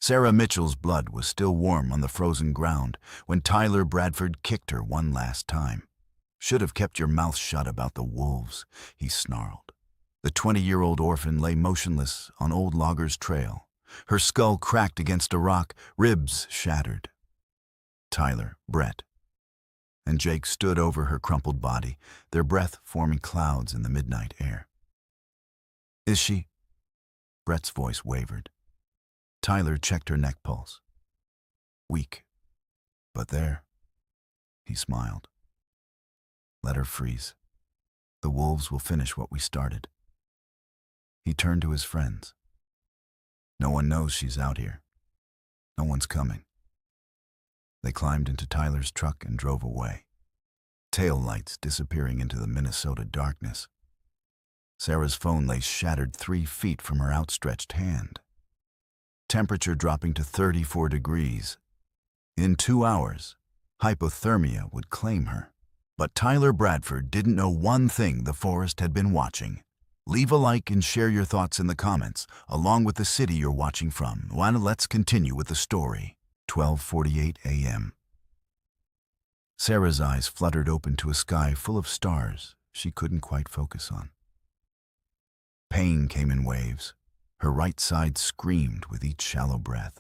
Sarah Mitchell's blood was still warm on the frozen ground when Tyler Bradford kicked her one last time. "Should have kept your mouth shut about the wolves," he snarled. The 20-year-old orphan lay motionless on old Logger's trail, her skull cracked against a rock, ribs shattered. Tyler, Brett, and Jake stood over her crumpled body, their breath forming clouds in the midnight air. "Is she?" Brett's voice wavered. Tyler checked her neck pulse. "Weak, but there." He smiled. "Let her freeze. The wolves will finish what we started." He turned to his friends. "No one knows she's out here. No one's coming." They climbed into Tyler's truck and drove away, tail lights disappearing into the Minnesota darkness. Sarah's phone lay shattered 3 feet from her outstretched hand. Temperature dropping to 34 degrees. In 2 hours, hypothermia would claim her. But Tyler Bradford didn't know one thing the forest had been watching. Leave a like and share your thoughts in the comments, along with the city you're watching from. Let's continue with the story. 12:48 a.m. Sarah's eyes fluttered open to a sky full of stars she couldn't quite focus on. Pain came in waves. Her right side screamed with each shallow breath.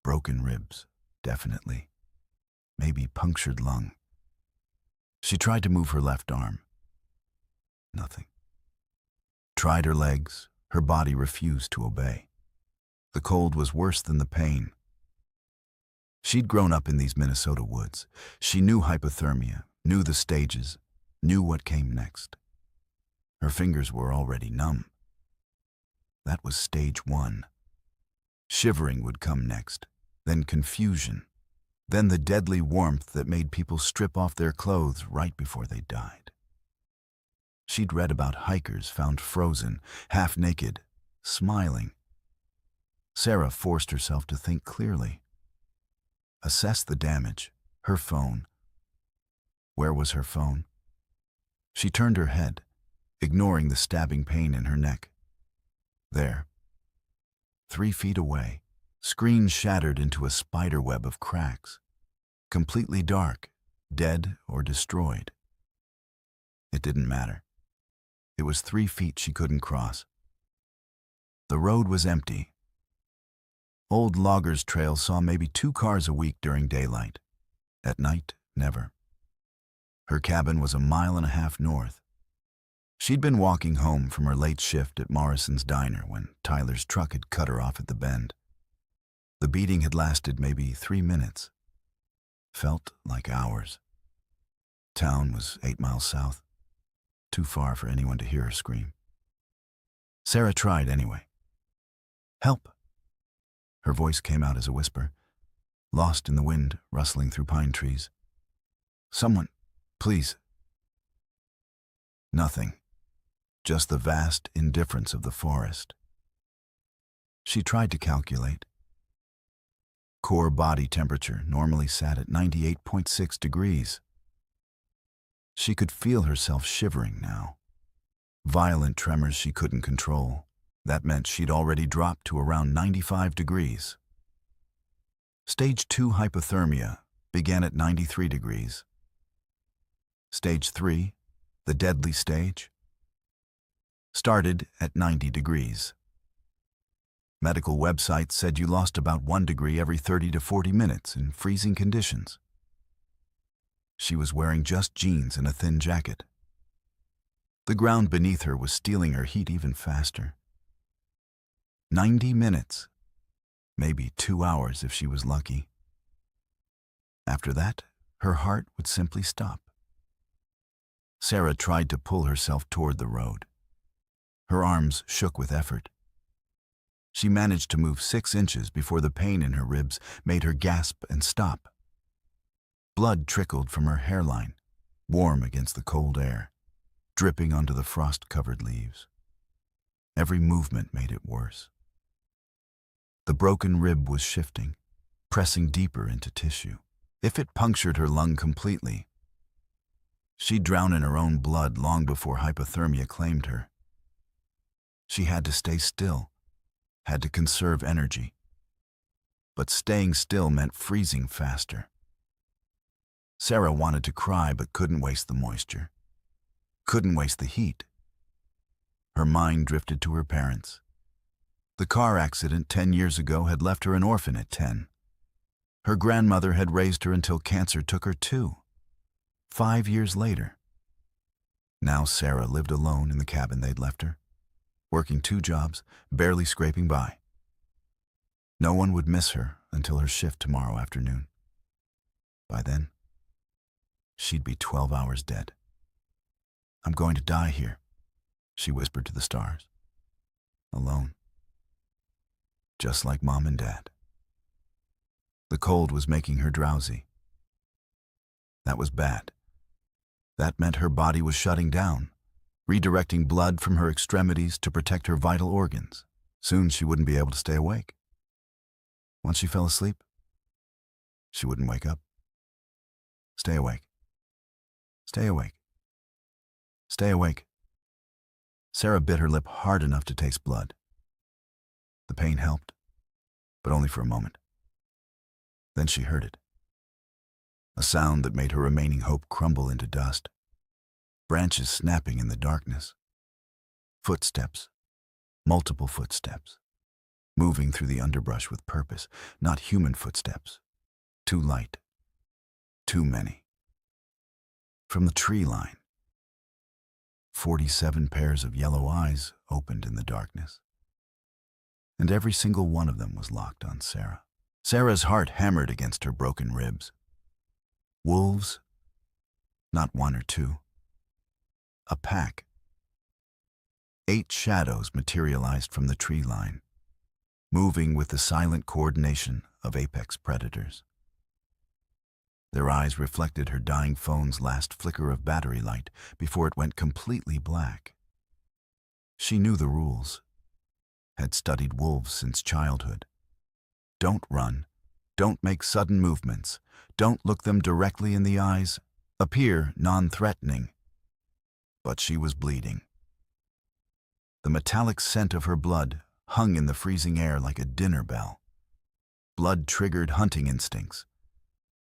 Broken ribs, definitely. Maybe punctured lung. She tried to move her left arm. Nothing. Tried her legs. Her body refused to obey. The cold was worse than the pain. She'd grown up in these Minnesota woods. She knew hypothermia, knew the stages, knew what came next. Her fingers were already numb. That was stage 1. Shivering would come next, then confusion, then the deadly warmth that made people strip off their clothes right before they died. She'd read about hikers found frozen, half-naked, smiling. Sarah forced herself to think clearly. Assess the damage. Her phone. Where was her phone? She turned her head, ignoring the stabbing pain in her neck. There. 3 feet away, screen shattered into a spiderweb of cracks. Completely dark, dead or destroyed. It didn't matter. It was 3 feet she couldn't cross. The road was empty. Old Logger's trail saw maybe 2 cars a week during daylight. At night, never. Her cabin was a 1.5 miles north. She'd been walking home from her late shift at Morrison's Diner when Tyler's truck had cut her off at the bend. The beating had lasted maybe 3 minutes. Felt like hours. Town was 8 miles south. Too far for anyone to hear her scream. Sarah tried anyway. "Help!" Her voice came out as a whisper, lost in the wind rustling through pine trees. "Someone, please." Nothing. Just the vast indifference of the forest. She tried to calculate. Core body temperature normally sat at 98.6 degrees. She could feel herself shivering now. Violent tremors she couldn't control. That meant she'd already dropped to around 95 degrees. Stage 2 hypothermia began at 93 degrees. Stage 3, the deadly stage, started at 90 degrees. Medical websites said you lost about 1 degree every 30 to 40 minutes in freezing conditions. She was wearing just jeans and a thin jacket. The ground beneath her was stealing her heat even faster. 90 minutes, maybe 2 hours if she was lucky. After that, her heart would simply stop. Sarah tried to pull herself toward the road. Her arms shook with effort. She managed to move 6 inches before the pain in her ribs made her gasp and stop. Blood trickled from her hairline, warm against the cold air, dripping onto the frost-covered leaves. Every movement made it worse. The broken rib was shifting, pressing deeper into tissue. If it punctured her lung completely, she'd drown in her own blood long before hypothermia claimed her. She had to stay still, had to conserve energy. but staying still meant freezing faster. Sarah wanted to cry but couldn't waste the moisture. Couldn't waste the heat. Her mind drifted to her parents. The car accident 10 years ago had left her an orphan at 10. Her grandmother had raised her until cancer took her too. 5 years later. Now Sarah lived alone in the cabin they'd left her, working 2 jobs, barely scraping by. No one would miss her until her shift tomorrow afternoon. By then, she'd be 12 hours dead. "I'm going to die here," she whispered to the stars. Alone. Just like Mom and Dad. The cold was making her drowsy. That was bad. That meant her body was shutting down, redirecting blood from her extremities to protect her vital organs. Soon she wouldn't be able to stay awake. Once she fell asleep, she wouldn't wake up. Stay awake. Stay awake. Stay awake. Sarah bit her lip hard enough to taste blood. The pain helped, but only for a moment. Then she heard it. A sound that made her remaining hope crumble into dust. Branches snapping in the darkness. Footsteps. Multiple footsteps. Moving through the underbrush with purpose, not human footsteps. Too light. Too many. From the tree line, 47 pairs of yellow eyes opened in the darkness. And every single one of them was locked on Sarah. Sarah's heart hammered against her broken ribs. Wolves? Not 1 or 2. A pack. 8 shadows materialized from the tree line, moving with the silent coordination of apex predators. Their eyes reflected her dying phone's last flicker of battery light before it went completely black. She knew the rules, had studied wolves since childhood. Don't run, don't make sudden movements, don't look them directly in the eyes, appear non-threatening. But she was bleeding. The metallic scent of her blood hung in the freezing air like a dinner bell. Blood triggered hunting instincts.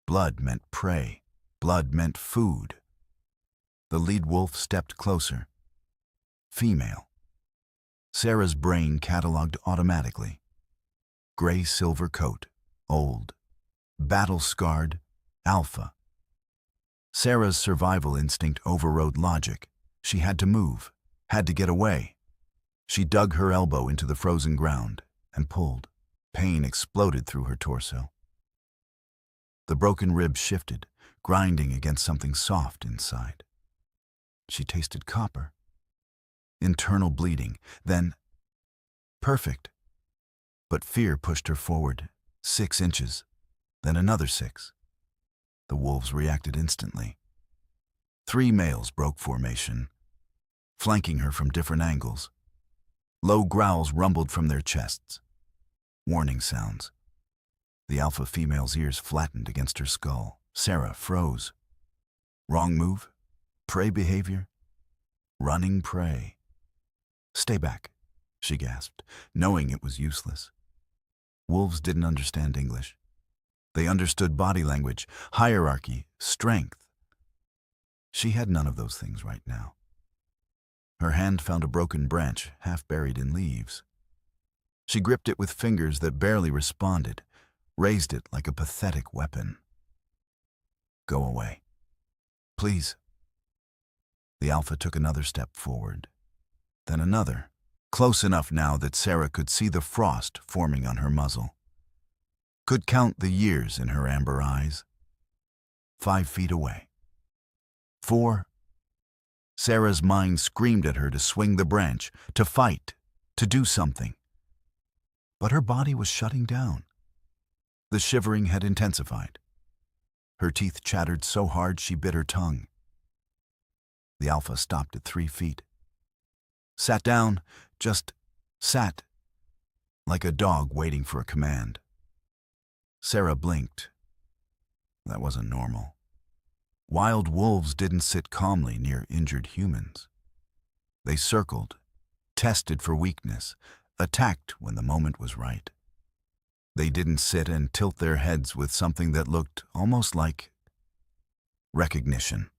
Blood meant prey. Blood meant food. The lead wolf stepped closer. Female. Sarah's brain cataloged automatically. Gray-silver coat. Old. Battle-scarred. Alpha. Sarah's survival instinct overrode logic. She had to move. Had to get away. She dug her elbow into the frozen ground and pulled. Pain exploded through her torso. The broken rib shifted, grinding against something soft inside. She tasted copper. Internal bleeding, then perfect. But fear pushed her forward, 6 inches, then another 6. The wolves reacted instantly. 3 males broke formation, flanking her from different angles. Low growls rumbled from their chests. Warning sounds. The alpha female's ears flattened against her skull. Sarah froze. Wrong move? Prey behavior? Running prey. "Stay back," she gasped, knowing it was useless. Wolves didn't understand English. They understood body language, hierarchy, strength. She had none of those things right now. Her hand found a broken branch, half buried in leaves. She gripped it with fingers that barely responded, raised it like a pathetic weapon. "Go away. Please." The alpha took another step forward, then another, close enough now that Sarah could see the frost forming on her muzzle. Could count the years in her amber eyes. 5 feet away. 4. Sarah's mind screamed at her to swing the branch, to fight, to do something. But her body was shutting down. The shivering had intensified. Her teeth chattered so hard she bit her tongue. The alpha stopped at 3 feet. Sat down, just sat, like a dog waiting for a command. Sarah blinked. That wasn't normal. Wild wolves didn't sit calmly near injured humans. They circled, tested for weakness, attacked when the moment was right. They didn't sit and tilt their heads with something that looked almost like recognition.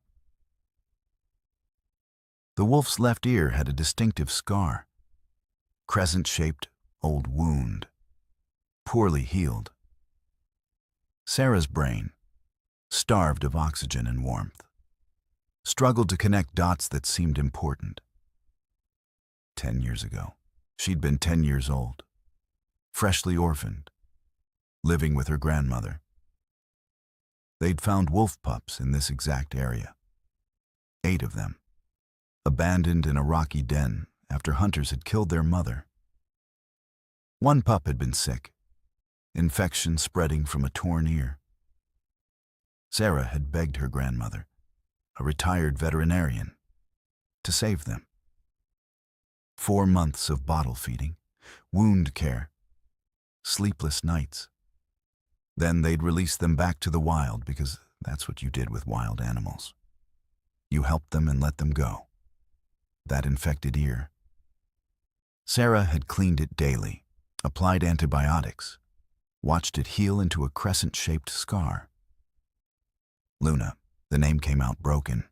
The wolf's left ear had a distinctive scar, crescent-shaped old wound, poorly healed. Sarah's brain, starved of oxygen and warmth, struggled to connect dots that seemed important. 10 years ago, she'd been 10 years old, freshly orphaned, living with her grandmother. They'd found wolf pups in this exact area, 8 of them, abandoned in a rocky den after hunters had killed their mother. One pup had been sick, infection spreading from a torn ear. Sarah had begged her grandmother, a retired veterinarian, to save them. 4 months of bottle feeding, wound care, sleepless nights. Then they'd release them back to the wild because that's what you did with wild animals. You helped them and let them go. That infected ear. Sarah had cleaned it daily, applied antibiotics, watched it heal into a crescent-shaped scar. Luna, the name came out broken.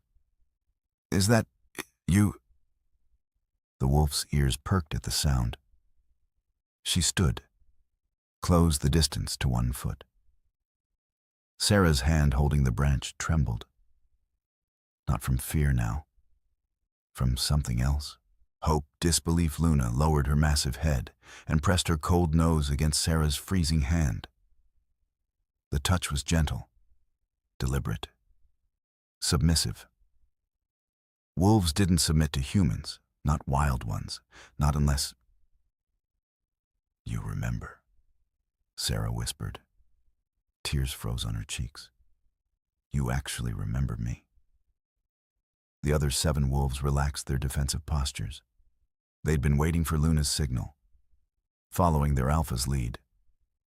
Is that you? The wolf's ears perked at the sound. She stood, closed the distance to 1 foot. Sarah's hand holding the branch trembled. Not from fear now, from something else. Hope, disbelief. Luna lowered her massive head and pressed her cold nose against Sarah's freezing hand. The touch was gentle, deliberate, submissive. Wolves didn't submit to humans, not wild ones, not unless... You remember, Sarah whispered. Tears froze on her cheeks. You actually remember me. The other 7 wolves relaxed their defensive postures. They'd been waiting for Luna's signal, following their alpha's lead,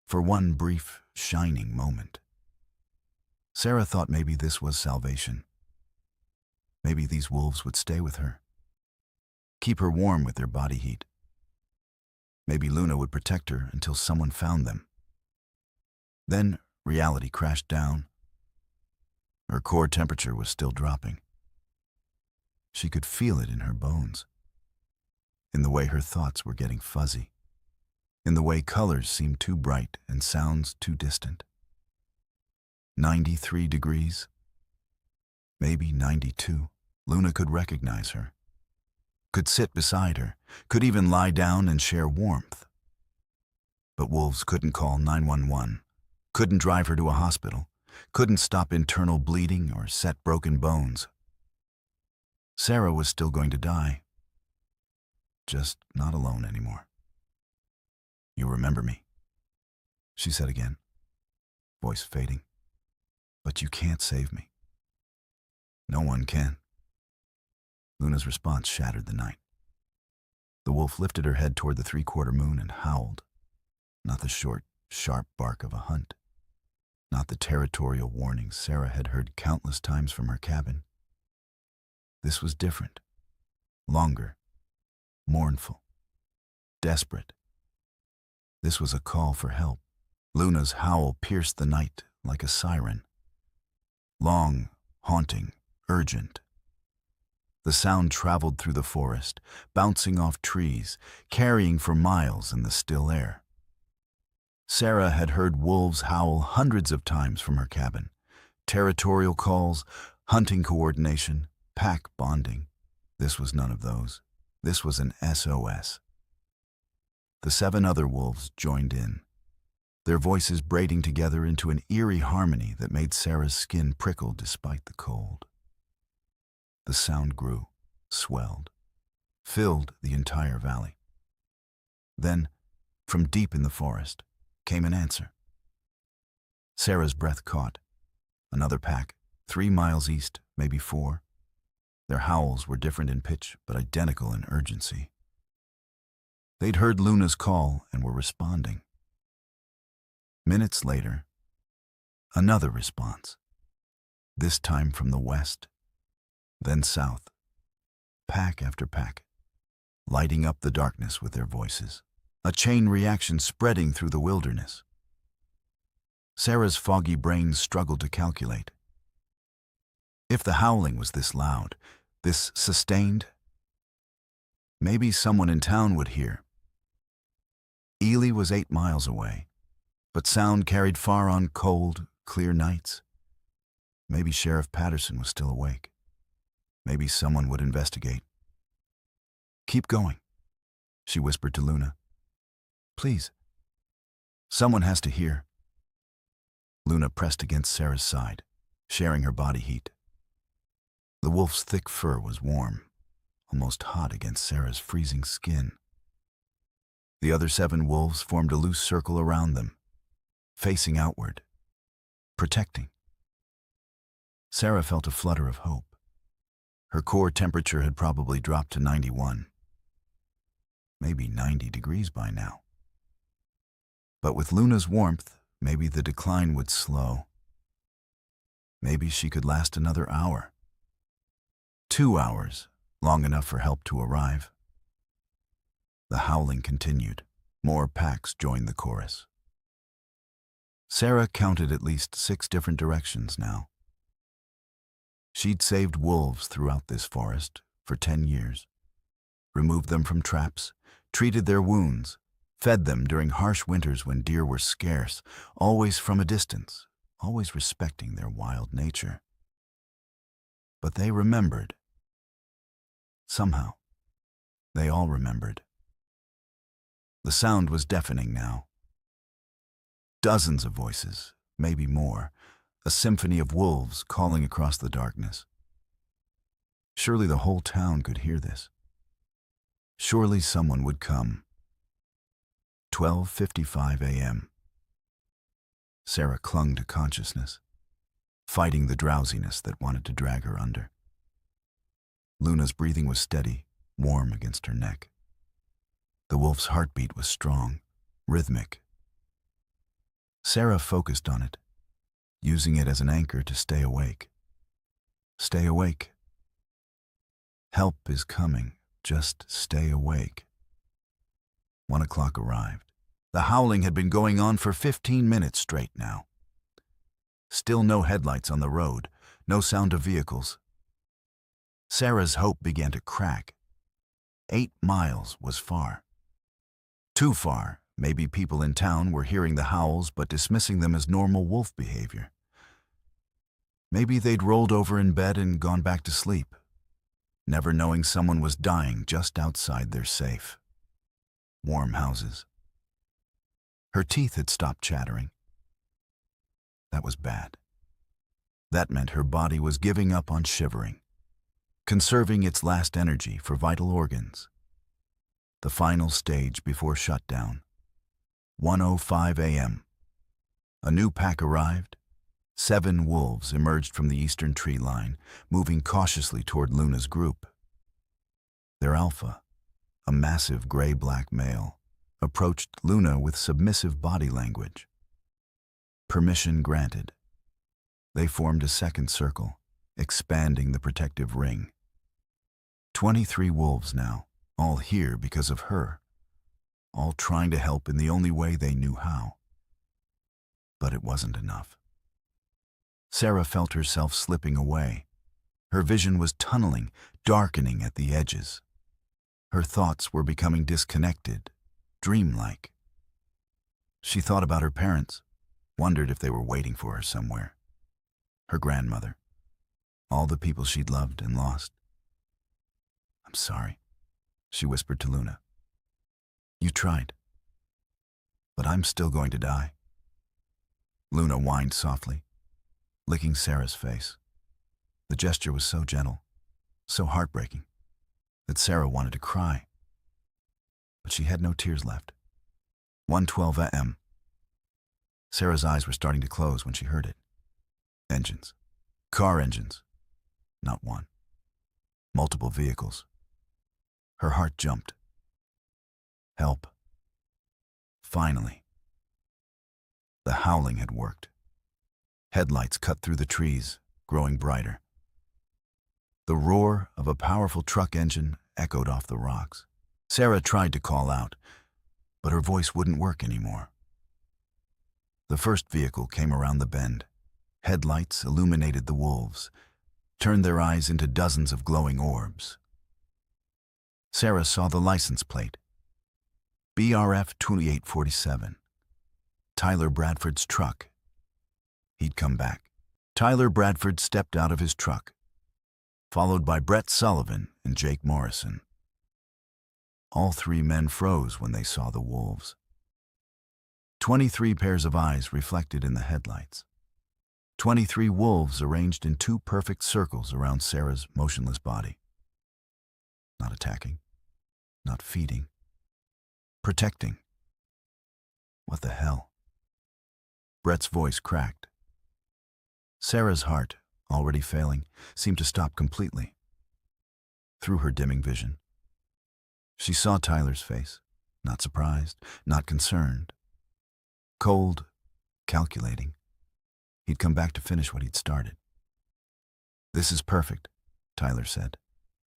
for one brief, shining moment. Sarah thought maybe this was salvation. Maybe these wolves would stay with her, keep her warm with their body heat. Maybe Luna would protect her until someone found them. Then reality crashed down. Her core temperature was still dropping. She could feel it in her bones, in the way her thoughts were getting fuzzy, in the way colors seemed too bright and sounds too distant. 93 degrees, maybe 92. Luna could recognize her, could sit beside her, could even lie down and share warmth. But wolves couldn't call 911, couldn't drive her to a hospital, couldn't stop internal bleeding or set broken bones. Sarah was still going to die, just not alone anymore. You remember me, she said again, voice fading. But you can't save me. No one can. Luna's response shattered the night. The wolf lifted her head toward the 3/4 moon and howled, not the short, sharp bark of a hunt, not the territorial warnings Sarah had heard countless times from her cabin. This was different, longer, mournful, desperate. This was a call for help. Luna's howl pierced the night like a siren. Long, haunting, urgent. The sound traveled through the forest, bouncing off trees, carrying for miles in the still air. Sarah had heard wolves howl hundreds of times from her cabin. Territorial calls, hunting coordination, pack bonding. This was none of those. This was an SOS. The 7 other wolves joined in, their voices braiding together into an eerie harmony that made Sarah's skin prickle despite the cold. The sound grew, swelled, filled the entire valley. Then, from deep in the forest, came an answer. Sarah's breath caught. Another pack, 3 miles east, maybe 4. Their howls were different in pitch, but identical in urgency. They'd heard Luna's call and were responding. Minutes later, another response, this time from the west, then south, pack after pack, lighting up the darkness with their voices. A chain reaction spreading through the wilderness. Sarah's foggy brain struggled to calculate. If the howling was this loud, this sustained, maybe someone in town would hear. Ely was 8 miles away, but sound carried far on cold, clear nights. Maybe Sheriff Patterson was still awake. Maybe someone would investigate. "Keep going," she whispered to Luna. "Please. Someone has to hear." Luna pressed against Sarah's side, sharing her body heat. The wolf's thick fur was warm, almost hot against Sarah's freezing skin. The other 7 wolves formed a loose circle around them, facing outward, protecting. Sarah felt a flutter of hope. Her core temperature had probably dropped to 91. Maybe 90 degrees by now. But with Luna's warmth, maybe the decline would slow. Maybe she could last another hour. 2 hours, long enough for help to arrive. The howling continued. More packs joined the chorus. Sarah counted at least 6 different directions now. She'd saved wolves throughout this forest for 10 years, removed them from traps, treated their wounds, fed them during harsh winters when deer were scarce, always from a distance, always respecting their wild nature. But they remembered. Somehow, they all remembered. The sound was deafening now. Dozens of voices, maybe more, a symphony of wolves calling across the darkness. Surely the whole town could hear this. Surely someone would come. 12:55 a.m. Sarah clung to consciousness, fighting the drowsiness that wanted to drag her under. Luna's breathing was steady, warm against her neck. The wolf's heartbeat was strong, rhythmic. Sarah focused on it, using it as an anchor to stay awake. Stay awake. Help is coming. Just stay awake. 1 o'clock arrived. The howling had been going on for 15 minutes straight now. Still no headlights on the road, no sound of vehicles. Sarah's hope began to crack. 8 miles was far. Too far. Maybe people in town were hearing the howls but dismissing them as normal wolf behavior. Maybe they'd rolled over in bed and gone back to sleep, never knowing someone was dying just outside their safe, warm houses. Her teeth had stopped chattering. That was bad. That meant her body was giving up on shivering, conserving its last energy for vital organs. The final stage before shutdown. 1:05 a.m. A new pack arrived. 7 wolves emerged from the eastern tree line, moving cautiously toward Luna's group. Their alpha, a massive gray-black male, approached Luna with submissive body language. Permission granted. They formed a second circle, expanding the protective ring. 23 wolves now, all here because of her, all trying to help in the only way they knew how. But it wasn't enough. Sarah felt herself slipping away. Her vision was tunneling, darkening at the edges. Her thoughts were becoming disconnected, dreamlike. She thought about her parents, wondered if they were waiting for her somewhere. Her grandmother, all the people she'd loved and lost. "I'm sorry," she whispered to Luna. "You tried, but I'm still going to die." Luna whined softly, licking Sarah's face. The gesture was so gentle, so heartbreaking, that Sarah wanted to cry. But she had no tears left. 1:12 a.m. Sarah's eyes were starting to close when she heard it. Engines. Car engines. Not one. Multiple vehicles. Her heart jumped. Help. Finally. The howling had worked. Headlights cut through the trees, growing brighter. The roar of a powerful truck engine echoed off the rocks. Sarah tried to call out, but her voice wouldn't work anymore. The first vehicle came around the bend. Headlights illuminated the wolves, turned their eyes into dozens of glowing orbs. Sarah saw the license plate. BRF 2847. Tyler Bradford's truck. He'd come back. Tyler Bradford stepped out of his truck, followed by Brett Sullivan and Jake Morrison. All three men froze when they saw the wolves. 23 pairs of eyes reflected in the headlights. 23 wolves arranged in two perfect circles around Sarah's motionless body. Not attacking, not feeding, protecting. What the hell? Brett's voice cracked. Sarah's heart, already failing, seemed to stop completely. Through her dimming vision, she saw Tyler's face, not surprised, not concerned. Cold, calculating. He'd come back to finish what he'd started. "This is perfect," Tyler said,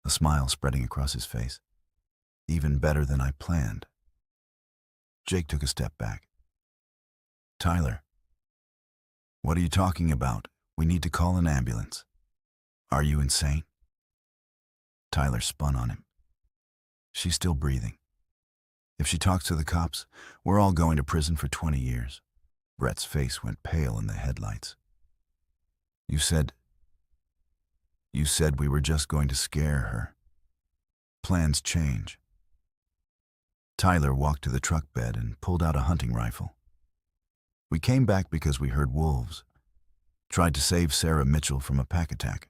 a smile spreading across his face. "Even better than I planned." Jake took a step back. "Tyler, what are you talking about? We need to call an ambulance. Are you insane?" Tyler spun on him. "She's still breathing. If she talks to the cops, we're all going to prison for 20 years. Brett's face went pale in the headlights. You said we were just going to scare her. Plans change." Tyler walked to the truck bed and pulled out a hunting rifle. "We came back because we heard wolves. Tried to save Sarah Mitchell from a pack attack.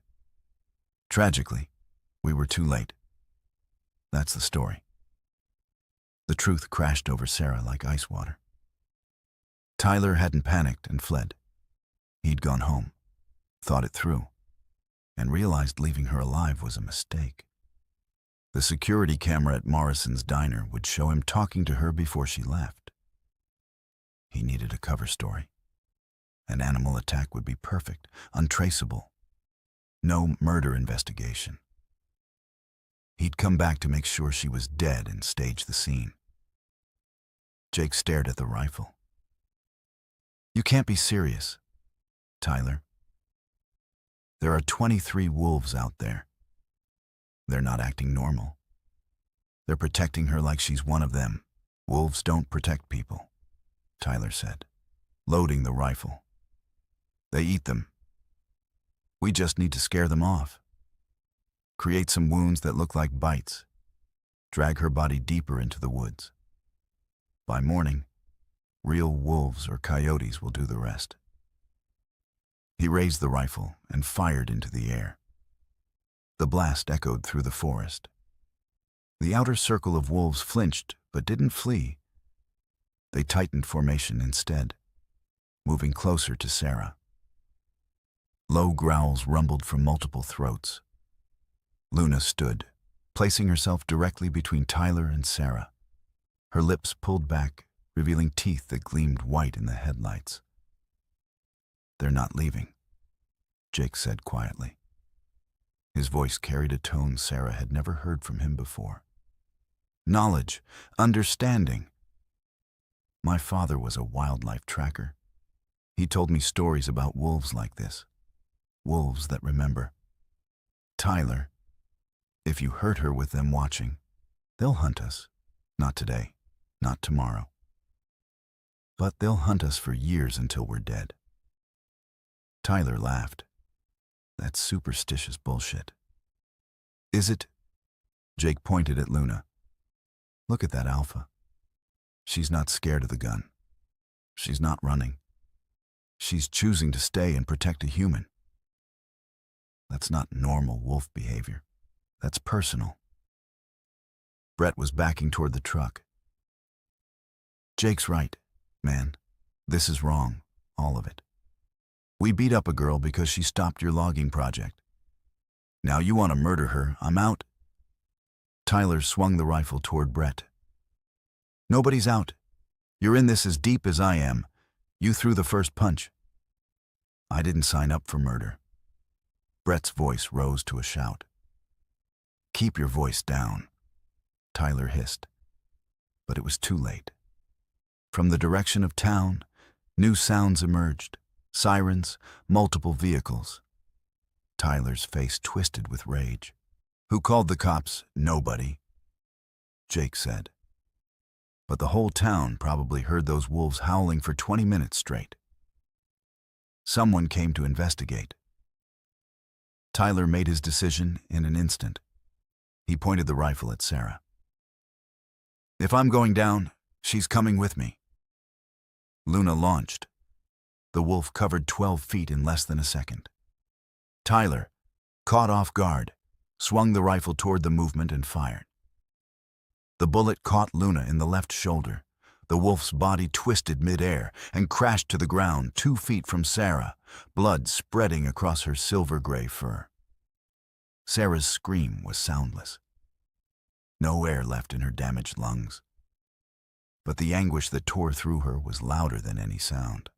Tragically, we were too late. That's the story." The truth crashed over Sarah like ice water. Tyler hadn't panicked and fled. He'd gone home, thought it through, and realized leaving her alive was a mistake. The security camera at Morrison's diner would show him talking to her before she left. He needed a cover story. An animal attack would be perfect, untraceable. No murder investigation. He'd come back to make sure she was dead and stage the scene. Jake stared at the rifle. "You can't be serious, Tyler. There are 23 wolves out there. They're not acting normal. They're protecting her like she's one of them." "Wolves don't protect people," Tyler said, loading the rifle. "They eat them. We just need to scare them off. Create some wounds that look like bites. Drag her body deeper into the woods. By morning, real wolves or coyotes will do the rest." He raised the rifle and fired into the air. The blast echoed through the forest. The outer circle of wolves flinched but didn't flee. They tightened formation instead, moving closer to Sarah. Low growls rumbled from multiple throats. Luna stood, placing herself directly between Tyler and Sarah. Her lips pulled back, revealing teeth that gleamed white in the headlights. "They're not leaving," Jake said quietly. His voice carried a tone Sarah had never heard from him before. Knowledge, understanding. My father was a wildlife tracker. He told me stories about wolves like this. Wolves that remember. "Tyler, if you hurt her with them watching, they'll hunt us. Not today, not tomorrow. But they'll hunt us for years until we're dead." Tyler laughed. "That's superstitious bullshit." "Is it?" Jake pointed at Luna. "Look at that alpha. She's not scared of the gun. She's not running. She's choosing to stay and protect a human. That's not normal wolf behavior. That's personal." Brett was backing toward the truck. "Jake's right, man. This is wrong, all of it. We beat up a girl because she stopped your logging project. Now you want to murder her. I'm out." Tyler swung the rifle toward Brett. "Nobody's out. You're in this as deep as I am. You threw the first punch." "I didn't sign up for murder." Brett's voice rose to a shout. "Keep your voice down," Tyler hissed. But it was too late. From the direction of town, New sounds emerged. Sirens, multiple vehicles. Tyler's face twisted with rage. Who called the cops? Nobody, Jake said. But the whole town probably heard those wolves howling for 20 minutes straight. Someone came to investigate. Tyler made his decision in an instant. He pointed the rifle at Sarah. If I'm going down, she's coming with me. Luna launched. The wolf covered 12 feet in less than a second. Tyler, caught off guard, swung the rifle toward the movement and fired. The bullet caught Luna in the left shoulder. The wolf's body twisted mid-air and crashed to the ground 2 feet from Sarah, blood spreading across her silver-gray fur. Sarah's scream was soundless. No air left in her damaged lungs. But the anguish that tore through her was louder than any sound.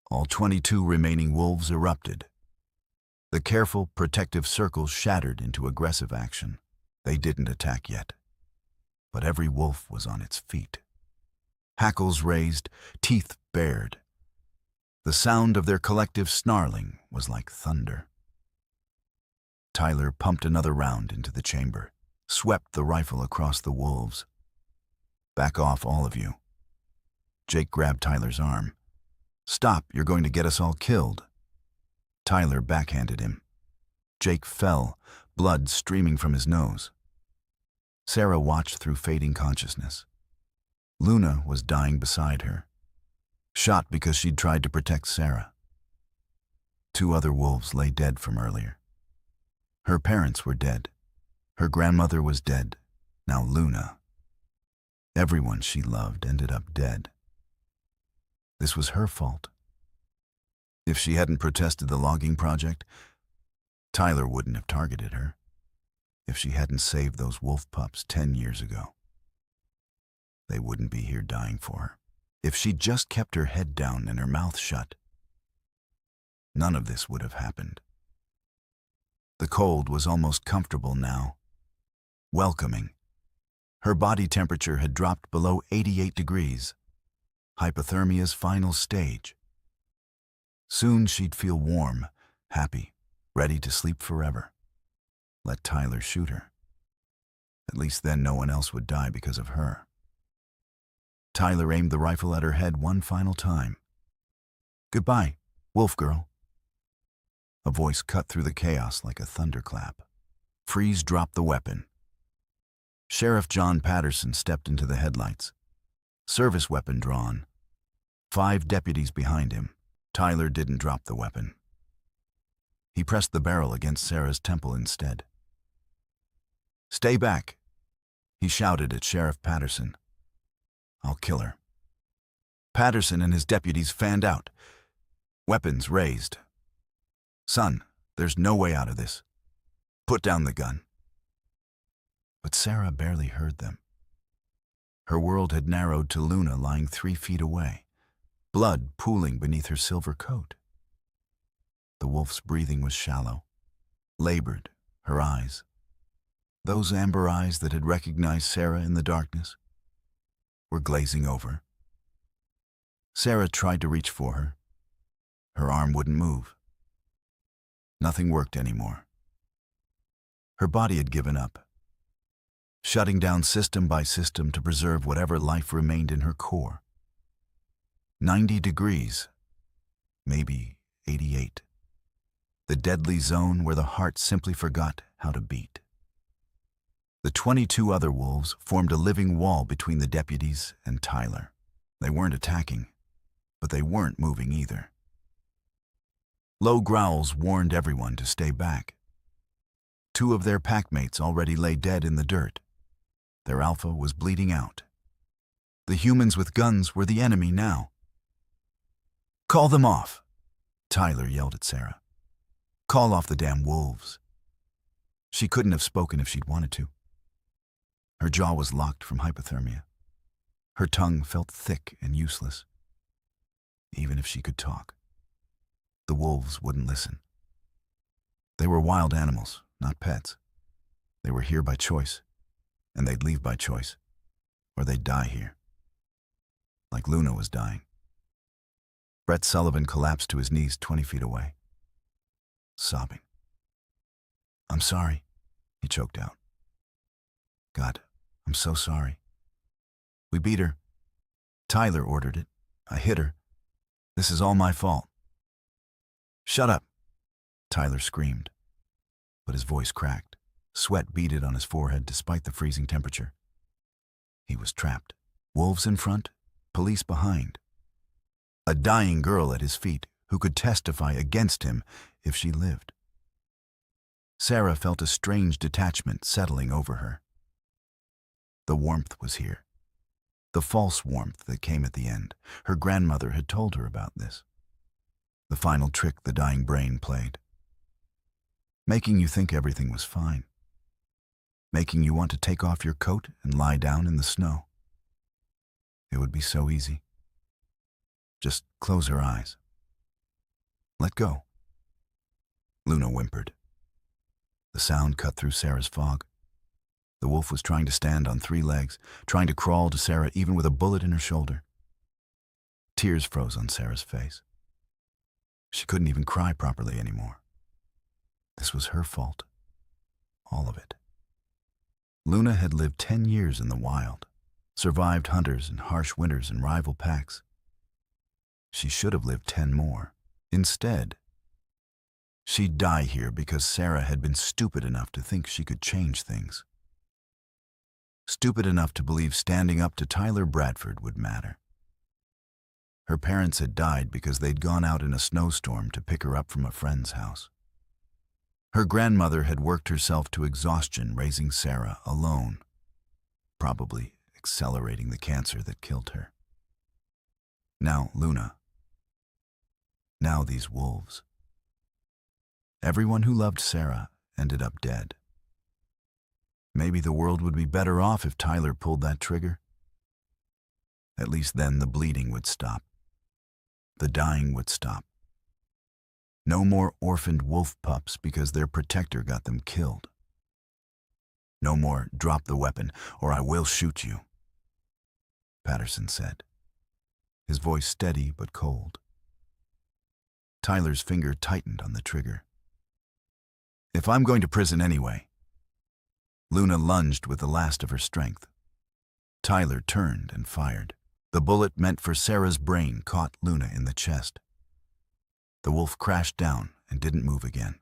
All 22 remaining wolves erupted. The careful, protective circle shattered into aggressive action. They didn't attack yet. But every wolf was on its feet. Hackles raised, teeth bared. The sound of their collective snarling was like thunder. Tyler pumped another round into the chamber, swept the rifle across the wolves. Back off, all of you. Jake grabbed Tyler's arm. Stop, you're going to get us all killed. Tyler backhanded him. Jake fell, blood streaming from his nose. Sarah watched through fading consciousness. Luna was dying beside her, shot because she'd tried to protect Sarah. 2 other wolves lay dead from earlier. Her parents were dead. Her grandmother was dead. Now Luna. Everyone she loved ended up dead. This was her fault. If she hadn't protested the logging project, Tyler wouldn't have targeted her. If she hadn't saved those wolf pups 10 years ago, they wouldn't be here dying for her. If she'd just kept her head down and her mouth shut, none of this would have happened. The cold was almost comfortable now, welcoming. Her body temperature had dropped below 88 degrees, hypothermia's final stage. Soon she'd feel warm, happy, ready to sleep forever. Let Tyler shoot her. At least then no one else would die because of her. Tyler aimed the rifle at her head one final time. Goodbye, wolf girl. A voice cut through the chaos like a thunderclap. Freeze dropped the weapon. Sheriff John Patterson stepped into the headlights. Service weapon drawn. 5 deputies behind him. Tyler didn't drop the weapon. He pressed the barrel against Sarah's temple instead. Stay back, he shouted at Sheriff Patterson. I'll kill her. Patterson and his deputies fanned out, weapons raised. Son, there's no way out of this. Put down the gun. But Sarah barely heard them. Her world had narrowed to Luna lying 3 feet away, blood pooling beneath her silver coat. The wolf's breathing was shallow, labored, her eyes. Those amber eyes that had recognized Sarah in the darkness were glazing over. Sarah tried to reach for her. Her arm wouldn't move. Nothing worked anymore. Her body had given up, shutting down system by system to preserve whatever life remained in her core. 90 degrees, maybe 88. The deadly zone where the heart simply forgot how to beat. The 22 other wolves formed a living wall between the deputies and Tyler. They weren't attacking, but they weren't moving either. Low growls warned everyone to stay back. 2 of their packmates already lay dead in the dirt. Their alpha was bleeding out. The humans with guns were the enemy now. Call them off, Tyler yelled at Sarah. Call off the damn wolves. She couldn't have spoken if she'd wanted to. Her jaw was locked from hypothermia. Her tongue felt thick and useless. Even if she could talk, the wolves wouldn't listen. They were wild animals, not pets. They were here by choice, and they'd leave by choice, or they'd die here. Like Luna was dying. Brett Sullivan collapsed to his knees 20 feet away, sobbing. "I'm sorry," he choked out. "God, I'm so sorry. We beat her. Tyler ordered it. I hit her. This is all my fault." "Shut up," Tyler screamed, but his voice cracked. Sweat beaded on his forehead despite the freezing temperature. He was trapped. Wolves in front, police behind. A dying girl at his feet who could testify against him if she lived. Sarah felt a strange detachment settling over her. The warmth was here. The false warmth that came at the end. Her grandmother had told her about this. The final trick the dying brain played. Making you think everything was fine. Making you want to take off your coat and lie down in the snow. It would be so easy. Just close her eyes. Let go. Luna whimpered. The sound cut through Sarah's fog. The wolf was trying to stand on 3 legs, trying to crawl to Sarah even with a bullet in her shoulder. Tears froze on Sarah's face. She couldn't even cry properly anymore. This was her fault. All of it. Luna had lived 10 years in the wild, survived hunters and harsh winters and rival packs. She should have lived 10 more. Instead, she'd die here because Sarah had been stupid enough to think she could change things. Stupid enough to believe standing up to Tyler Bradford would matter. Her parents had died because they'd gone out in a snowstorm to pick her up from a friend's house. Her grandmother had worked herself to exhaustion raising Sarah alone, probably accelerating the cancer that killed her. Now Luna. Now these wolves. Everyone who loved Sarah ended up dead. Maybe the world would be better off if Tyler pulled that trigger. At least then the bleeding would stop. The dying would stop. No more orphaned wolf pups because their protector got them killed. No more drop the weapon or I will shoot you, Patterson said, his voice steady but cold. Tyler's finger tightened on the trigger. If I'm going to prison anyway. Luna lunged with the last of her strength. Tyler turned and fired. The bullet meant for Sarah's brain caught Luna in the chest. The wolf crashed down and didn't move again.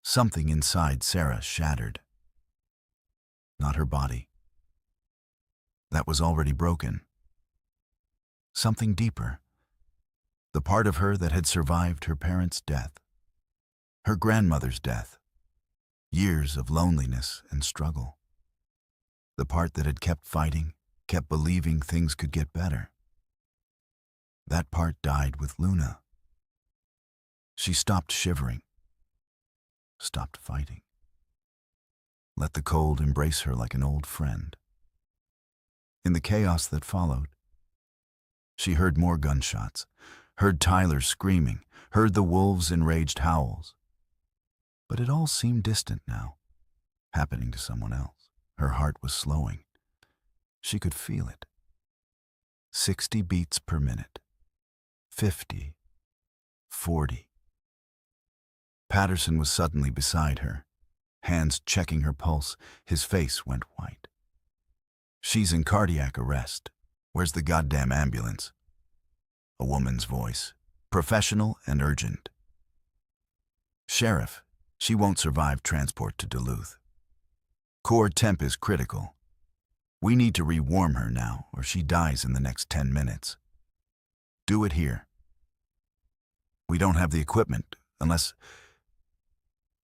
Something inside Sarah shattered. Not her body. That was already broken. Something deeper. The part of her that had survived her parents' death. Her grandmother's death. Years of loneliness and struggle. The part that had kept fighting, kept believing things could get better. That part died with Luna. She stopped shivering, stopped fighting. Let the cold embrace her like an old friend. In the chaos that followed, she heard more gunshots, heard Tyler screaming, heard the wolves' enraged howls. But it all seemed distant now, happening to someone else. Her heart was slowing. She could feel it. 60 beats per minute. 50. 40. Patterson was suddenly beside her, hands checking her pulse. His face went white. She's in cardiac arrest. Where's the goddamn ambulance? A woman's voice, professional and urgent. Sheriff, she won't survive transport to Duluth. Core temp is critical. We need to rewarm her now, or she dies in the next 10 minutes. Do it here. We don't have the equipment, unless...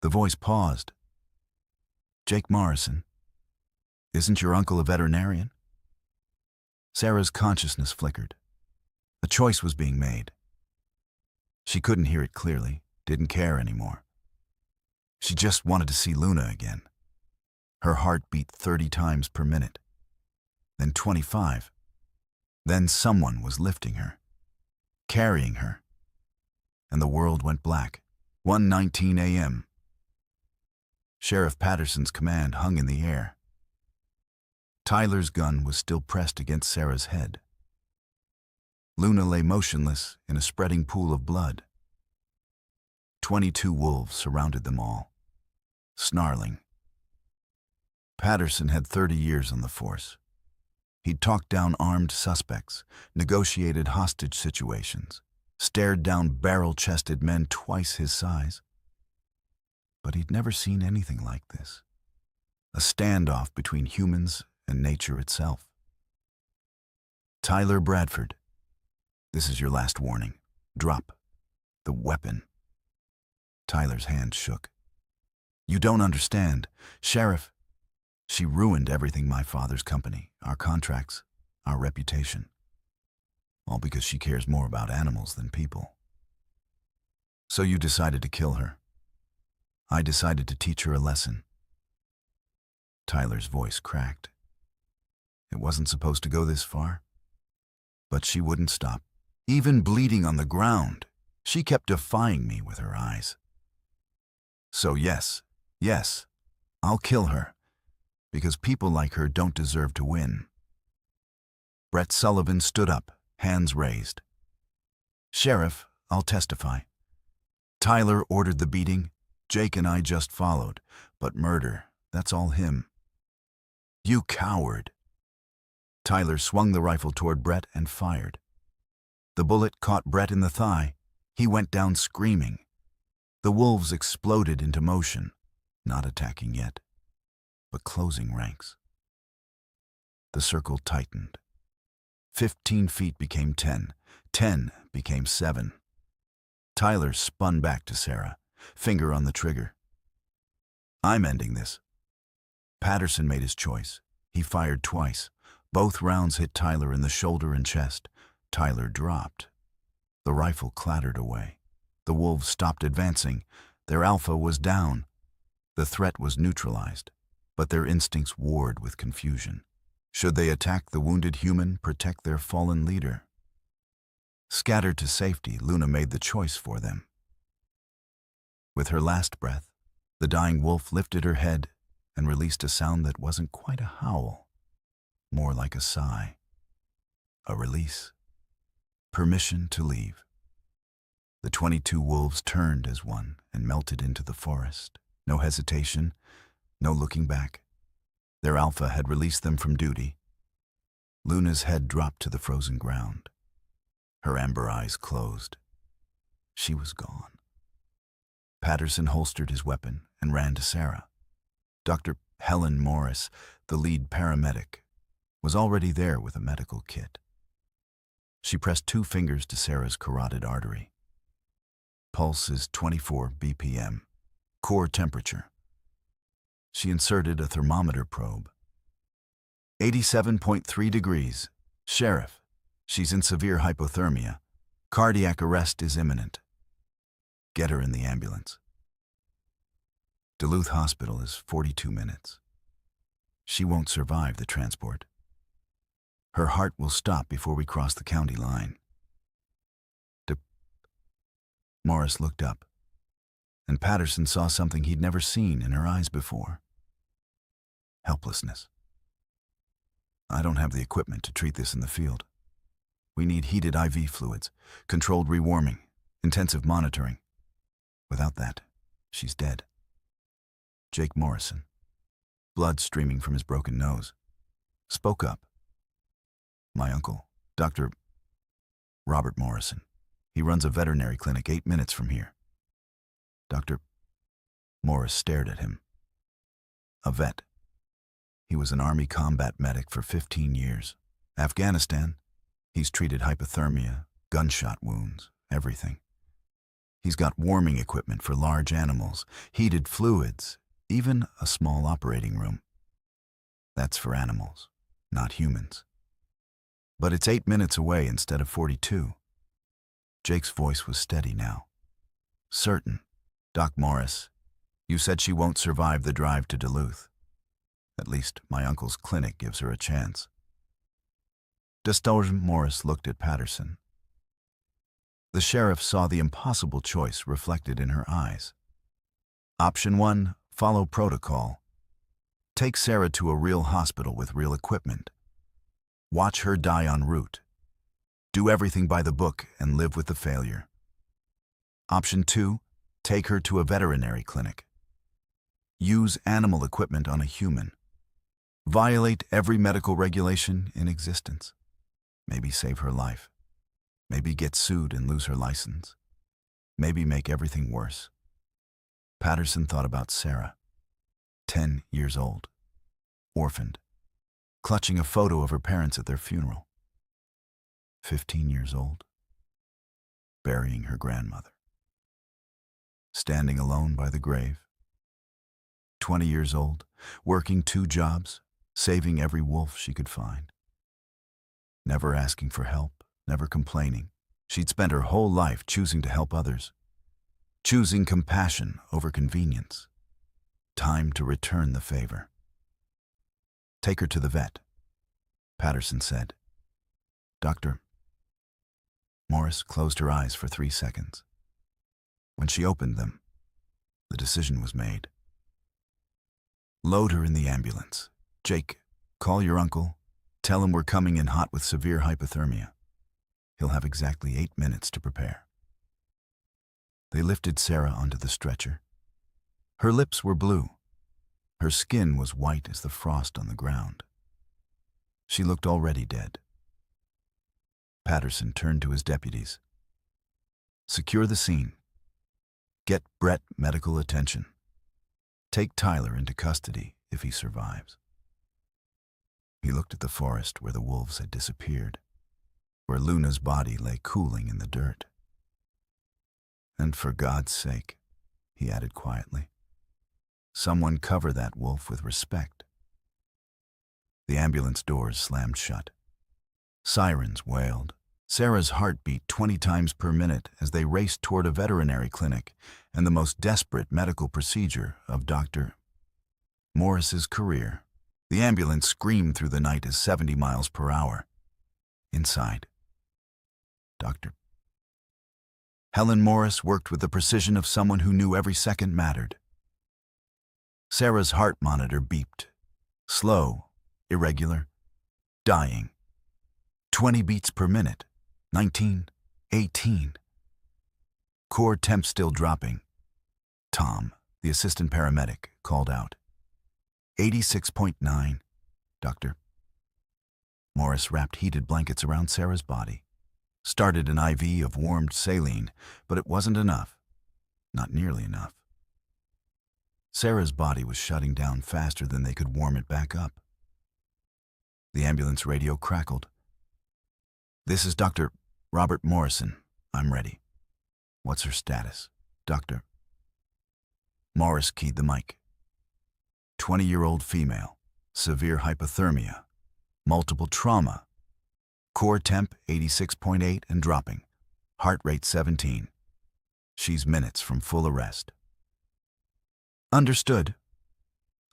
The voice paused. Jake Morrison. Isn't your uncle a veterinarian? Sarah's consciousness flickered. A choice was being made. She couldn't hear it clearly, didn't care anymore. She just wanted to see Luna again. Her heart beat 30 times per minute. Then 25. Then someone was lifting her, carrying her. And the world went black. 1:19 a.m. Sheriff Patterson's command hung in the air. Tyler's gun was still pressed against Sarah's head. Luna lay motionless in a spreading pool of blood. 22 wolves surrounded them all, snarling. Patterson had 30 years on the force. He'd talked down armed suspects, negotiated hostage situations, stared down barrel-chested men twice his size. But he'd never seen anything like this. A standoff between humans and nature itself. Tyler Bradford, this is your last warning. Drop the weapon. Tyler's hand shook. You don't understand. Sheriff, she ruined everything my father's company, our contracts, our reputation. All because she cares more about animals than people. So you decided to kill her. I decided to teach her a lesson. Tyler's voice cracked. It wasn't supposed to go this far. But she wouldn't stop. Even bleeding on the ground, she kept defying me with her eyes. So yes, I'll kill her, because people like her don't deserve to win. Brett Sullivan stood up, hands raised. Sheriff, I'll testify. Tyler ordered the beating. Jake and I just followed. But murder, that's all him. You coward. Tyler swung the rifle toward Brett and fired. The bullet caught Brett in the thigh. He went down screaming. The wolves exploded into motion, not attacking yet, but closing ranks. The circle tightened. 15 feet became 10. 10 became 7. Tyler spun back to Sarah, finger on the trigger. I'm ending this. Patterson made his choice. He fired twice. Both rounds hit Tyler in the shoulder and chest. Tyler dropped. The rifle clattered away. The wolves stopped advancing. Their alpha was down. The threat was neutralized, but their instincts warred with confusion. Should they attack the wounded human, protect their fallen leader? Scattered to safety, Luna made the choice for them. With her last breath, the dying wolf lifted her head and released a sound that wasn't quite a howl, more like a sigh. A release. Permission to leave. The 22 wolves turned as one and melted into the forest. No hesitation, no looking back. Their alpha had released them from duty. Luna's head dropped to the frozen ground. Her amber eyes closed. She was gone. Patterson holstered his weapon and ran to Sarah. Dr. Helen Morris, the lead paramedic, was already there with a medical kit. She pressed 2 fingers to Sarah's carotid artery. Pulse is 24 BPM. Core temperature. She inserted a thermometer probe. 87.3 degrees. Sheriff, she's in severe hypothermia. Cardiac arrest is imminent. Get her in the ambulance. Duluth Hospital is 42 minutes. She won't survive the transport. Her heart will stop before we cross the county line. Morris looked up, and Patterson saw something he'd never seen in her eyes before. Helplessness. I don't have the equipment to treat this in the field. We need heated IV fluids, controlled rewarming, intensive monitoring. Without that, she's dead. Jake Morrison, blood streaming from his broken nose, spoke up. My uncle, Dr. Robert Morrison. He runs a veterinary clinic 8 minutes from here. Dr. Morris stared at him. A vet. He was an Army combat medic for 15 years. Afghanistan. He's treated hypothermia, gunshot wounds, everything. He's got warming equipment for large animals, heated fluids, even a small operating room. That's for animals, not humans. But it's 8 minutes away instead of 42. Jake's voice was steady now. Certain. Doc Morris, you said she won't survive the drive to Duluth. At least my uncle's clinic gives her a chance. Dr. Morris looked at Patterson. The sheriff saw the impossible choice reflected in her eyes. Option 1, follow protocol. Take Sarah to a real hospital with real equipment. Watch her die en route. Do everything by the book and live with the failure. Option 2, take her to a veterinary clinic. Use animal equipment on a human. Violate every medical regulation in existence. Maybe save her life. Maybe get sued and lose her license. Maybe make everything worse. Patterson thought about Sarah, 10 years old, orphaned, clutching a photo of her parents at their funeral. 15 years old, burying her grandmother. Standing alone by the grave. 20 years old, working 2 jobs, saving every wolf she could find. Never asking for help, never complaining. She'd spent her whole life choosing to help others, choosing compassion over convenience. Time to return the favor. Take her to the vet, Patterson said. Doctor. Morris closed her eyes for 3 seconds. When she opened them, the decision was made. Load her in the ambulance. Jake, call your uncle. Tell him we're coming in hot with severe hypothermia. He'll have exactly 8 minutes to prepare. They lifted Sarah onto the stretcher. Her lips were blue. Her skin was white as the frost on the ground. She looked already dead. Patterson turned to his deputies. Secure the scene. Get Brett medical attention. Take Tyler into custody if he survives. He looked at the forest where the wolves had disappeared, where Luna's body lay cooling in the dirt. And for God's sake, he added quietly, someone cover that wolf with respect. The ambulance doors slammed shut. Sirens wailed. Sarah's heart beat 20 times per minute as they raced toward a veterinary clinic and the most desperate medical procedure of Dr. Morris's career. The ambulance screamed through the night at 70 miles per hour. Inside, Dr. Helen Morris worked with the precision of someone who knew every second mattered. Sarah's heart monitor beeped. Slow, irregular, dying. 20 beats per minute. 19, 18. Core temp still dropping. Tom, the assistant paramedic, called out. 86.9, Doctor. Morris wrapped heated blankets around Sarah's body. Started an IV of warmed saline, but it wasn't enough. Not nearly enough. Sarah's body was shutting down faster than they could warm it back up. The ambulance radio crackled. This is Dr. Robert Morrison. I'm ready. What's her status, Doctor? Morris keyed the mic. 20-year-old female, severe hypothermia, multiple trauma, core temp 86.8 and dropping, heart rate 17. She's minutes from full arrest. Understood.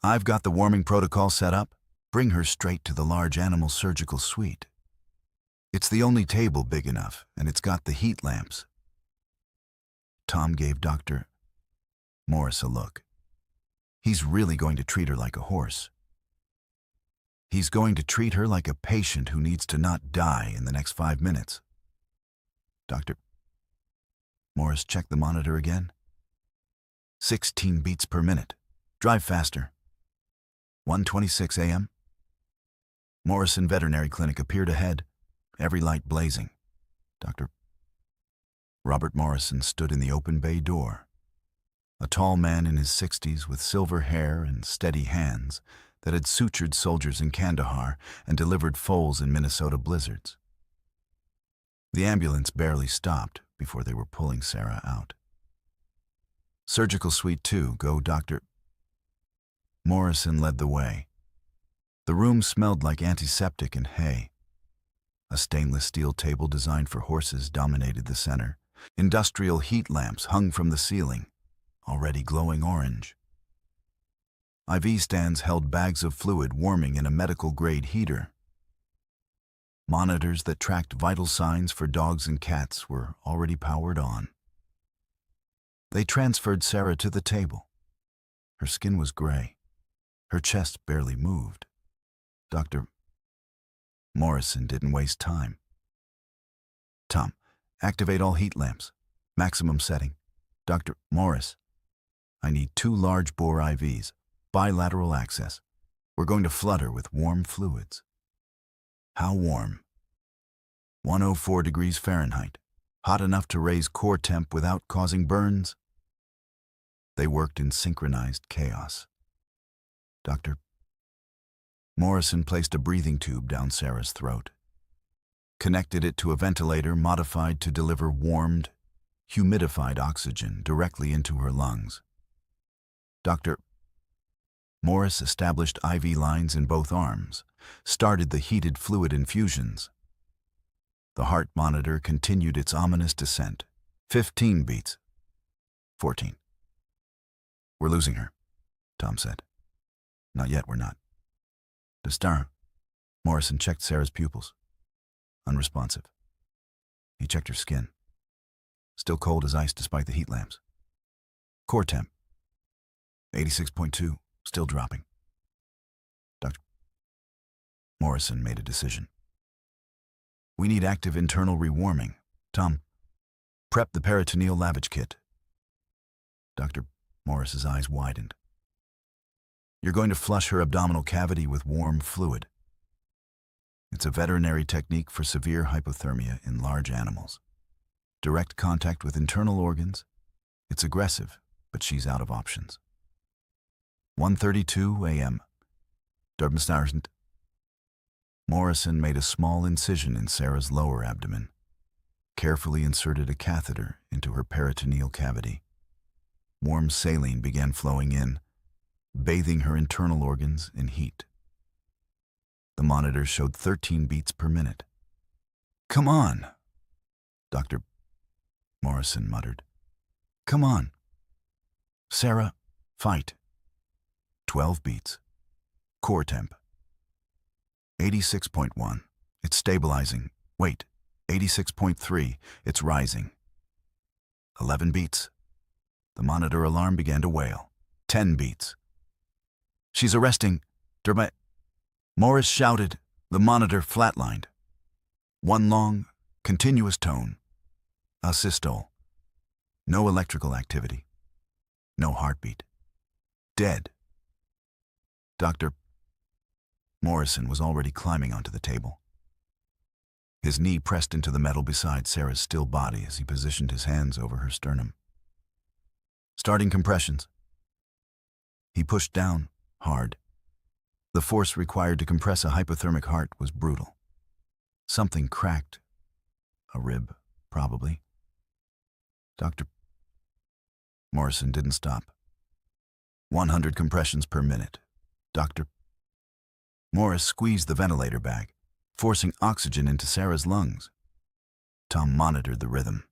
I've got the warming protocol set up. Bring her straight to the large animal surgical suite. It's the only table big enough, and it's got the heat lamps. Tom gave Dr. Morris a look. He's really going to treat her like a horse. He's going to treat her like a patient who needs to not die in the next 5 minutes. Dr. Morris checked the monitor again. 16 beats per minute. Drive faster. 1:26 a.m. Morrison Veterinary Clinic appeared ahead, every light blazing. Dr. Robert Morrison stood in the open bay door. A tall man in his 60s with silver hair and steady hands that had sutured soldiers in Kandahar and delivered foals in Minnesota blizzards. The ambulance barely stopped before they were pulling Sarah out. Surgical Suite 2, go Dr. Morrison led the way. The room smelled like antiseptic and hay. A stainless steel table designed for horses dominated the center. Industrial heat lamps hung from the ceiling, already glowing orange. IV stands held bags of fluid warming in a medical-grade heater. Monitors that tracked vital signs for dogs and cats were already powered on. They transferred Sarah to the table. Her skin was gray. Her chest barely moved. Dr. Morrison didn't waste time. Tom, activate all heat lamps. Maximum setting. Dr. Morris, I need 2 large-bore IVs. Bilateral access. We're going to flood her with warm fluids. How warm? 104 degrees Fahrenheit. Hot enough to raise core temp without causing burns? They worked in synchronized chaos. Dr. Morrison placed a breathing tube down Sarah's throat, connected it to a ventilator modified to deliver warmed, humidified oxygen directly into her lungs. Dr. Morris established IV lines in both arms, started the heated fluid infusions. The heart monitor continued its ominous descent. 15 beats. 14. We're losing her, Tom said. Not yet, we're not. Destar. Morrison checked Sarah's pupils. Unresponsive. He checked her skin. Still cold as ice despite the heat lamps. Core temp. 86.2, still dropping. Dr. Morrison made a decision. We need active internal rewarming. Tom, prep the peritoneal lavage kit. Dr. Morris's eyes widened. You're going to flush her abdominal cavity with warm fluid. It's a veterinary technique for severe hypothermia in large animals. Direct contact with internal organs. It's aggressive, but she's out of options. 1:32 a.m. Durbenstarsent. Morrison made a small incision in Sarah's lower abdomen, carefully inserted a catheter into her peritoneal cavity. Warm saline began flowing in, bathing her internal organs in heat. The monitor showed 13 beats per minute. Come on, Dr. Morrison muttered. Come on. Sarah, fight. 12 beats. Core temp. 86.1. It's stabilizing. Wait, 86.3. It's rising. 11 beats. The monitor alarm began to wail. 10 beats. She's arresting. Morris shouted. The monitor flatlined. One long, continuous tone. Asystole. No electrical activity. No heartbeat. Dead. Dr. Morrison was already climbing onto the table. His knee pressed into the metal beside Sarah's still body as he positioned his hands over her sternum. Starting compressions. He pushed down, hard. The force required to compress a hypothermic heart was brutal. Something cracked. A rib, probably. Dr. Morrison didn't stop. 100 compressions per minute. Dr. Morris squeezed the ventilator bag, forcing oxygen into Sarah's lungs. Tom monitored the rhythm.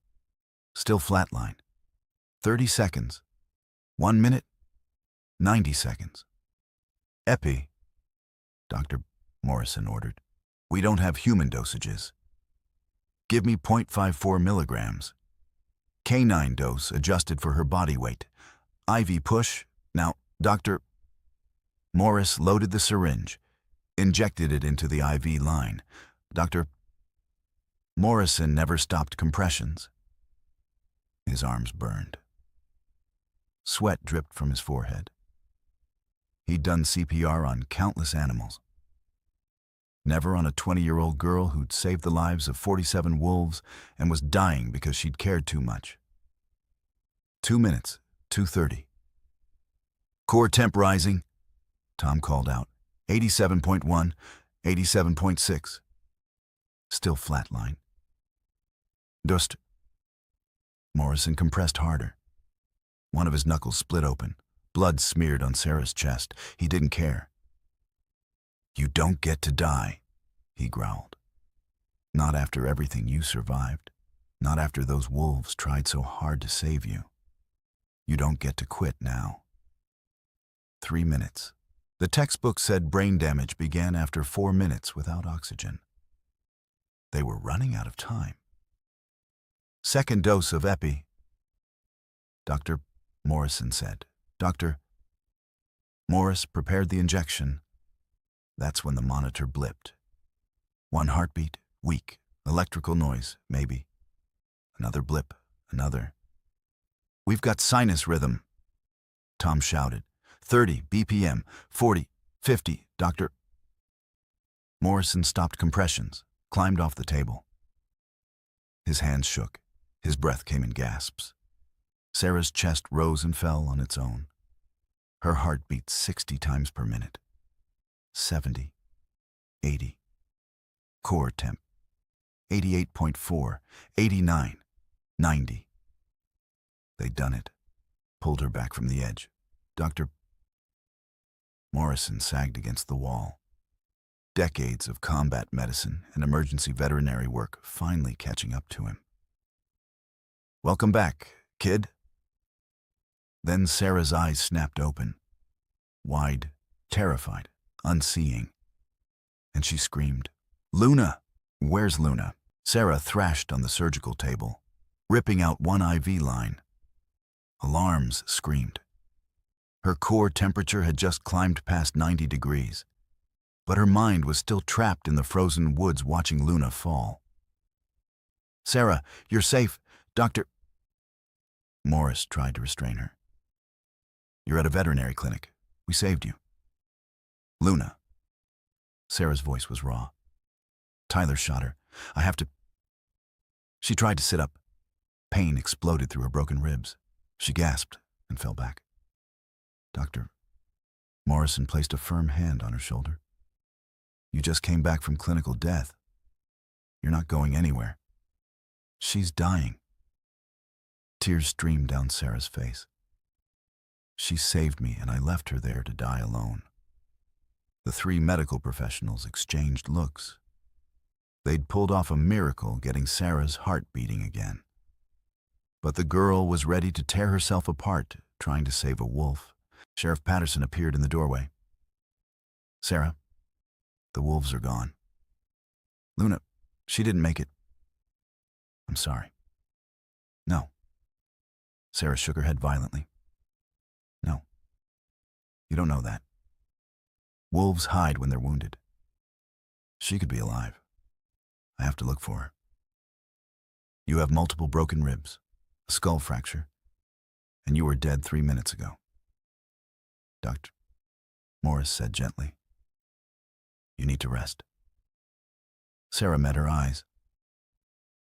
Still flatline. 30 seconds. 1 minute. 90 seconds. Epi, Dr. Morrison ordered. We don't have human dosages. Give me 0.54 milligrams. Canine dose adjusted for her body weight. IV push. Now, Dr. Morris loaded the syringe, injected it into the IV line. Dr. Morrison never stopped compressions. His arms burned. Sweat dripped from his forehead. He'd done CPR on countless animals. Never on a 20-year-old girl who'd saved the lives of 47 wolves and was dying because she'd cared too much. 2 minutes, 2:30. Core temp rising, Tom called out. 87.1, 87.6. Still flatline. Dust. Morrison compressed harder. One of his knuckles split open. Blood smeared on Sarah's chest. He didn't care. You don't get to die, he growled. Not after everything you survived. Not after those wolves tried so hard to save you. You don't get to quit now. 3 minutes. The textbook said brain damage began after 4 minutes without oxygen. They were running out of time. Second dose of epi. Dr. Morrison said. Dr. Morris prepared the injection. That's when the monitor blipped. 1 heartbeat, weak, electrical noise, maybe. Another blip, another. "We've got sinus rhythm," Tom shouted. 30 BPM, 40, 50, Doctor. Morrison stopped compressions, climbed off the table. His hands shook. His breath came in gasps. Sarah's chest rose and fell on its own. Her heart beat 60 times per minute. 70, 80. Core temp, 88.4, 89, 90. They'd done it. Pulled her back from the edge. Dr. Morrison sagged against the wall. Decades of combat medicine and emergency veterinary work finally catching up to him. "Welcome back, kid." Then Sarah's eyes snapped open. Wide, terrified, unseeing. And she screamed, "Luna! Where's Luna?" Sarah thrashed on the surgical table, ripping out one IV line. Alarms screamed. Her core temperature had just climbed past 90 degrees, but her mind was still trapped in the frozen woods watching Luna fall. "Sarah, you're safe, Dr." Morris tried to restrain her. "You're at a veterinary clinic. We saved you." "Luna." Sarah's voice was raw. "Tyler shot her. I have to..." She tried to sit up. Pain exploded through her broken ribs. She gasped and fell back. "Doctor..." Morrison placed a firm hand on her shoulder. "You just came back from clinical death. You're not going anywhere. She's dying." Tears streamed down Sarah's face. "She saved me, and I left her there to die alone." The three medical professionals exchanged looks. They'd pulled off a miracle, getting Sarah's heart beating again. But the girl was ready to tear herself apart, trying to save a wolf. Sheriff Patterson appeared in the doorway. "Sarah, the wolves are gone. Luna, she didn't make it. I'm sorry." "No." Sarah shook her head violently. "No. You don't know that. Wolves hide when they're wounded. She could be alive. I have to look for her. You have multiple broken ribs, a skull fracture, and you were dead 3 minutes ago." "Doctor," Morris said gently, "you need to rest." Sarah met her eyes.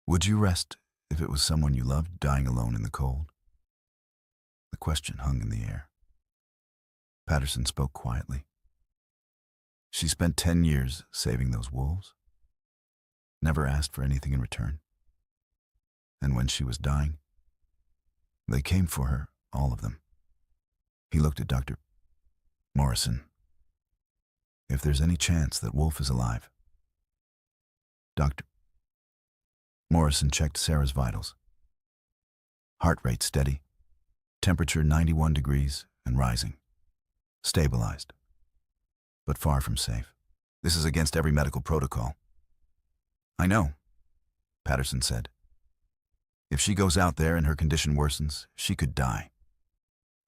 "Would you rest if it was someone you loved dying alone in the cold?" The question hung in the air. Patterson spoke quietly. "She spent 10 years saving those wolves. Never asked for anything in return. And when she was dying, they came for her, all of them." He looked at Dr. Morrison. "If there's any chance that Wolf is alive..." Dr. Morrison checked Sarah's vitals. Heart rate steady. Temperature 91 degrees and rising. Stabilized. But far from safe. "This is against every medical protocol." "I know," Patterson said. "If she goes out there and her condition worsens, she could die.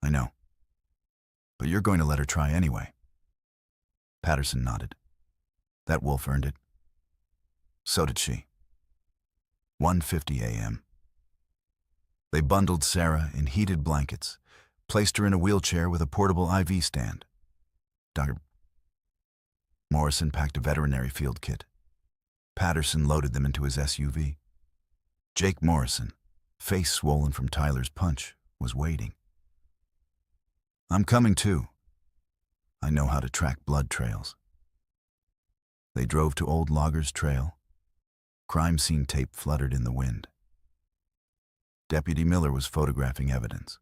I know. But you're going to let her try anyway." Patterson nodded. "That wolf earned it." So did she. 1:50 a.m. They bundled Sarah in heated blankets, placed her in a wheelchair with a portable IV stand. Dr. Morrison packed a veterinary field kit. Patterson loaded them into his SUV. Jake Morrison, face swollen from Tyler's punch, was waiting. "I'm coming too. I know how to track blood trails." They drove to Old Loggers Trail. Crime scene tape fluttered in the wind. Deputy Miller was photographing evidence.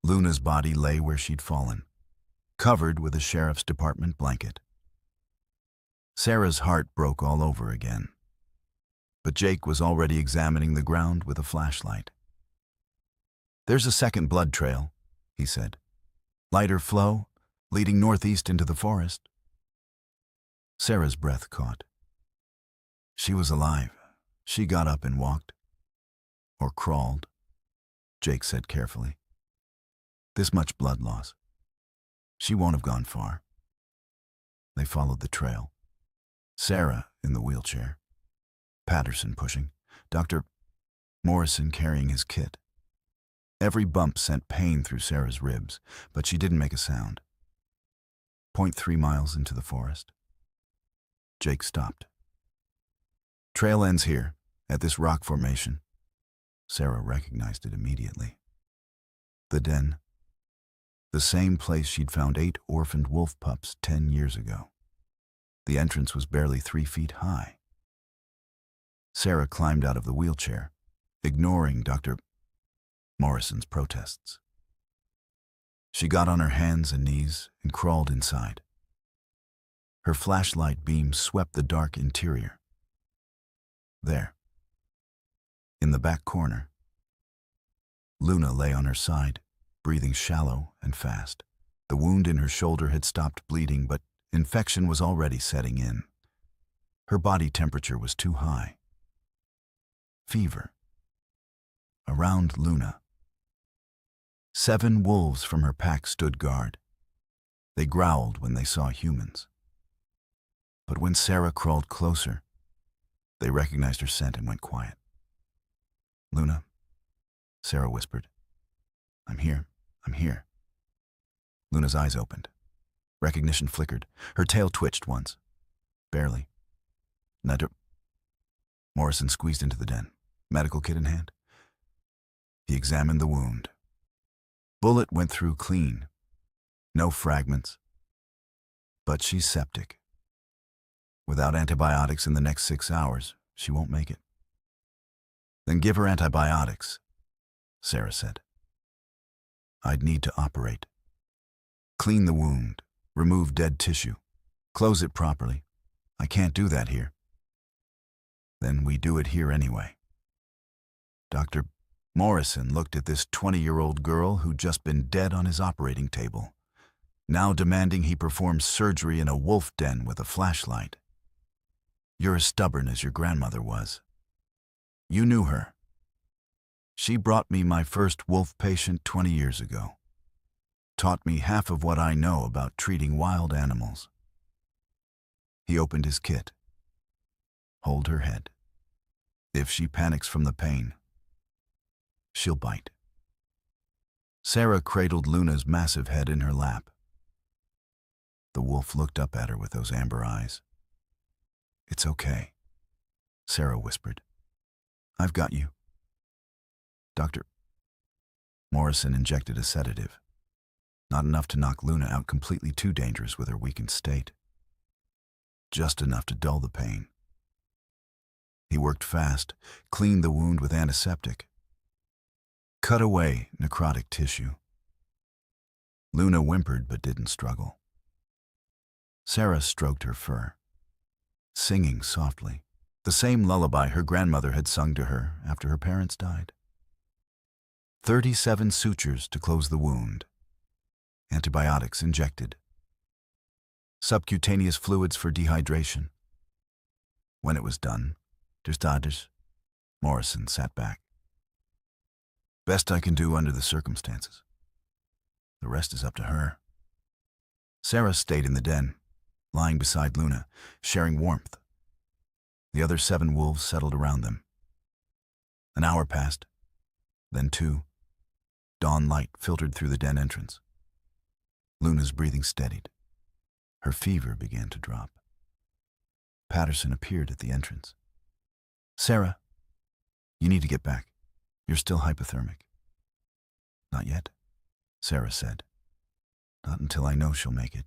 Luna's body lay where she'd fallen, covered with a sheriff's department blanket. Sarah's heart broke all over again. But Jake was already examining the ground with a flashlight. "There's a second blood trail," he said. "Lighter flow, leading northeast into the forest." Sarah's breath caught. She was alive. She got up and walked. Or crawled, Jake said carefully. "This much blood loss. She won't have gone far." They followed the trail. Sarah in the wheelchair. Patterson pushing. Dr. Morrison carrying his kit. Every bump sent pain through Sarah's ribs, but she didn't make a sound. 0.3 miles into the forest. Jake stopped. Trail ends here, at this rock formation. Sarah recognized it immediately. The den. The same place she'd found 8 orphaned wolf pups 10 years ago. The entrance was barely 3 feet high. Sarah climbed out of the wheelchair, ignoring Dr. Morrison's protests. She got on her hands and knees and crawled inside. Her flashlight beam swept the dark interior. There, in the back corner, Luna lay on her side, breathing shallow and fast. The wound in her shoulder had stopped bleeding, but infection was already setting in. Her body temperature was too high. Fever. Around Luna, 7 wolves from her pack stood guard. They growled when they saw humans. But when Sarah crawled closer, they recognized her scent and went quiet. "Luna," Sarah whispered. I'm here. Luna's eyes opened. Recognition flickered. Her tail twitched once. Barely. Neither. Morrison squeezed into the den, medical kit in hand. He examined the wound. Bullet went through clean. No fragments. But she's septic. Without antibiotics in the next 6 hours, she won't make it. Then give her antibiotics, Sarah said. I'd need to operate. Clean the wound, remove dead tissue, close it properly. I can't do that here. Then we do it here anyway. Dr. Morrison looked at this 20-year-old girl who'd just been dead on his operating table, now demanding he perform surgery in a wolf den with a flashlight. You're as stubborn as your grandmother was. You knew her. She brought me my first wolf patient 20 years ago. Taught me half of what I know about treating wild animals. He opened his kit. Hold her head. If she panics from the pain, she'll bite. Sarah cradled Luna's massive head in her lap. The wolf looked up at her with those amber eyes. It's okay, Sarah whispered. I've got you. Dr. Morrison injected a sedative. Not enough to knock Luna out completely, too dangerous with her weakened state. Just enough to dull the pain. He worked fast, cleaned the wound with antiseptic. Cut away necrotic tissue. Luna whimpered but didn't struggle. Sarah stroked her fur, singing softly, the same lullaby her grandmother had sung to her after her parents died. 37 sutures to close the wound. Antibiotics injected. Subcutaneous fluids for dehydration. When it was done, Morrison sat back. Best I can do under the circumstances. The rest is up to her. Sarah stayed in the den, lying beside Luna, sharing warmth. The other 7 wolves settled around them. An hour passed, then 2. Dawn light filtered through the den entrance. Luna's breathing steadied. Her fever began to drop. Patterson appeared at the entrance. Sarah, you need to get back. You're still hypothermic. Not yet, Sarah said. Not until I know she'll make it.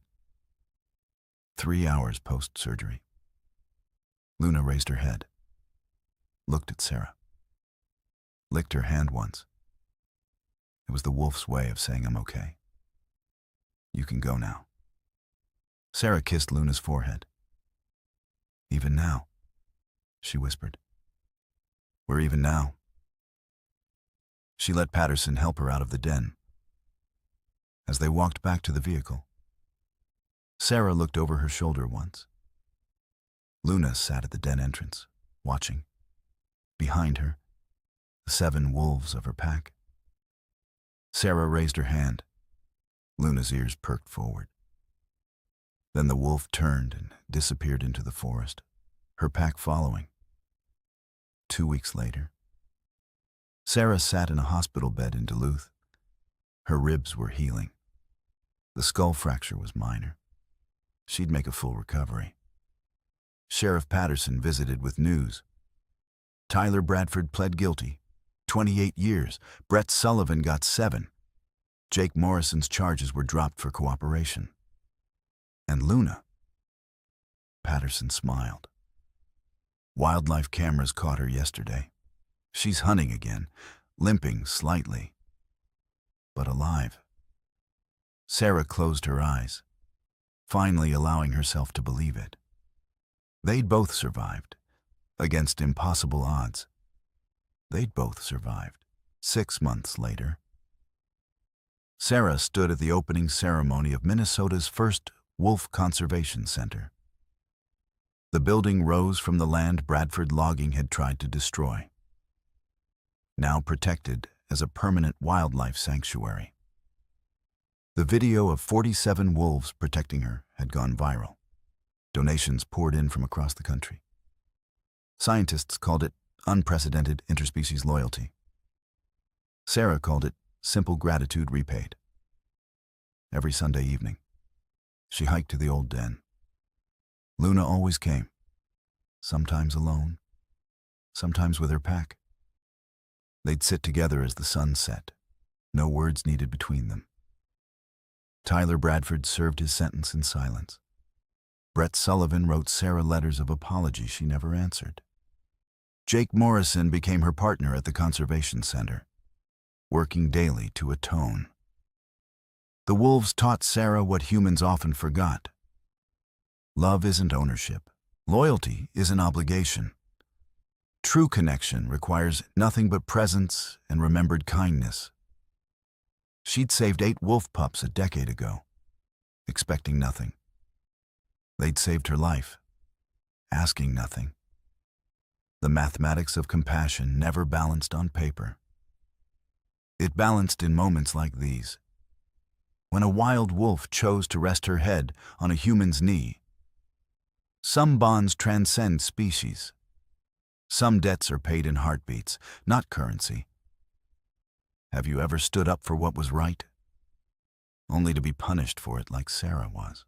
3 hours post-surgery. Luna raised her head, looked at Sarah, licked her hand once. It was the wolf's way of saying I'm okay. You can go now. Sarah kissed Luna's forehead. Even now, she whispered. We're even now. She let Patterson help her out of the den. As they walked back to the vehicle, Sarah looked over her shoulder once. Luna sat at the den entrance, watching. Behind her, the 7 wolves of her pack. Sarah raised her hand. Luna's ears perked forward. Then the wolf turned and disappeared into the forest, her pack following. 2 weeks later, Sarah sat in a hospital bed in Duluth. Her ribs were healing. The skull fracture was minor. She'd make a full recovery. Sheriff Patterson visited with news. Tyler Bradford pled guilty. 28 years. Brett Sullivan got 7. Jake Morrison's charges were dropped for cooperation. And Luna? Patterson smiled. Wildlife cameras caught her yesterday. She's hunting again, limping slightly, but alive. Sarah closed her eyes, finally allowing herself to believe it. They'd both survived, against impossible odds. They'd both survived. 6 months later, Sarah stood at the opening ceremony of Minnesota's first Wolf Conservation Center. The building rose from the land Bradford Logging had tried to destroy, now protected as a permanent wildlife sanctuary. The video of 47 wolves protecting her had gone viral. Donations poured in from across the country. Scientists called it unprecedented interspecies loyalty. Sarah called it simple gratitude repaid. Every Sunday evening, she hiked to the old den. Luna always came, sometimes alone, sometimes with her pack. They'd sit together as the sun set, no words needed between them. Tyler Bradford served his sentence in silence. Brett Sullivan wrote Sarah letters of apology she never answered. Jake Morrison became her partner at the Conservation Center, working daily to atone. The wolves taught Sarah what humans often forgot. Love isn't ownership. Loyalty is an obligation. True connection requires nothing but presence and remembered kindness. She'd saved 8 wolf pups a decade ago, expecting nothing. They'd saved her life, asking nothing. The mathematics of compassion never balanced on paper. It balanced in moments like these, when a wild wolf chose to rest her head on a human's knee. Some bonds transcend species. Some debts are paid in heartbeats, not currency. Have you ever stood up for what was right, only to be punished for it like Sarah was?